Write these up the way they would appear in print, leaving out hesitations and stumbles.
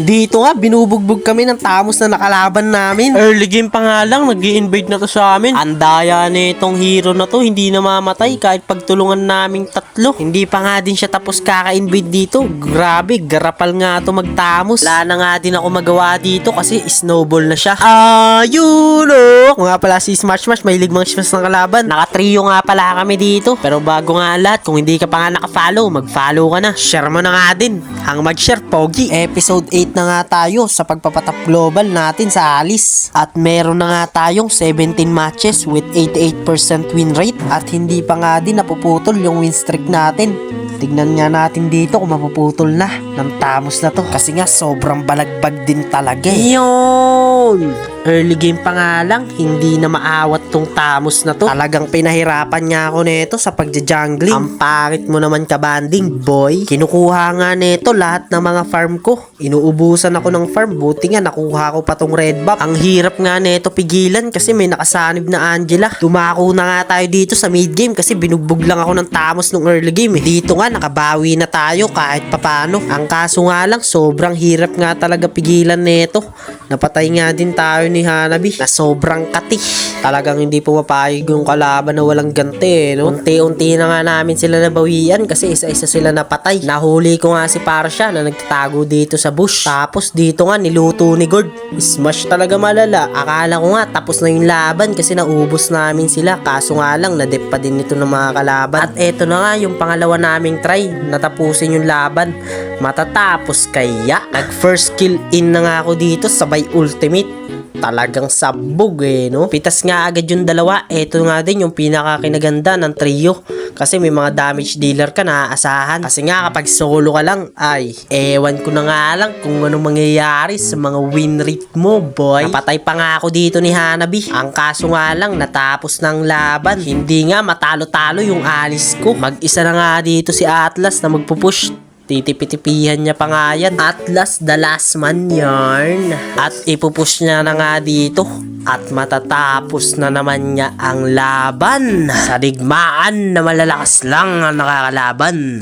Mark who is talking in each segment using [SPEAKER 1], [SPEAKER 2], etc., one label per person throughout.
[SPEAKER 1] Dito nga, binubugbog kami ng Tamos na nakalaban namin. Early game pa nga lang, nag-i-invade na to sa amin. Andaya na itong hero na to, hindi na mamatay kahit pagtulungan naming tatlo. Hindi pa nga din siya tapos kaka-invade dito. Grabe, garapal nga to mag-Tamos. Wala na nga din ako magawa dito kasi snowball na siya. Ayun o! Kung nga pala si Smash Smash, may ligmang smash ng kalaban. Naka-trio nga pala kami dito. Pero bago nga lahat, kung hindi ka pa nga naka-follow, mag-follow ka na. Share mo na nga din. Ang mag-share, Pogi. Episode 8 na nga tayo sa pagpapatap global natin sa Alice. At meron na nga tayong 17 matches with 88% win rate. At hindi pa nga din napuputol yung win streak natin. Tignan nga natin dito kung mapuputol na ng Tamos na to. Kasi nga sobrang balagbag din talaga eh. Yun! Early game pa nga lang, hindi na maawat tong Tamos na to. Talagang pinahirapan niya ako nito sa pagja-jungling. Ang pangit mo naman ka-banding, boy. Kinukuha nga nito lahat ng mga farm ko. Inuubusan ako ng farm. Buti nga nakuha ko pa tong red buff. Ang hirap nga nito pigilan kasi may nakasanib na Angela. Tumako na nga tayo dito sa mid game kasi binugbog lang ako ng Tamos nung early game eh. Dito nga nakabawi na tayo kahit papano. Ang kaso nga lang sobrang hirap nga talaga pigilan nito. Napatay nga din tayo ni Hanabi na sobrang kati. Talagang hindi pumapayag yung kalaban na walang ganti no? Unti-unti na nga namin sila nabawian kasi isa-isa sila napatay. Nahuli ko nga si Parsha na nagtatago dito sa bush. Tapos dito nga niluto ni Gord. Smash talaga malala. Akala ko nga tapos na yung laban kasi naubos namin sila. Kaso nga lang nadep pa din ito ng mga kalaban. At eto na nga yung pangalawa naming try. Natapusin yung laban. Matatapos kaya. Nag first kill in na nga ako dito sabay ultimate. Talagang sabog eh, no? Pitas nga agad yung dalawa. Eto nga din yung pinakakinaganda ng trio. Kasi may mga damage dealer ka na aasahan. Kasi nga kapag solo ka lang, ay, ewan ko na nga lang kung anong mangyayari sa mga win rate mo, boy. Napatay pa nga ako dito ni Hanabi. Ang kaso nga lang, natapos ng laban. Hindi nga matalo-talo yung Alice ko. Mag-isa na nga dito si Atlas na magpupush. Titipitipihan niya pa nga yan. Atlas the last man yarn. At ipupush niya na nga dito. At matatapos na naman niya ang laban. Sa digmaan na malalakas lang ang nakakalaban.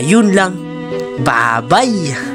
[SPEAKER 1] Yun lang. Bye-bye.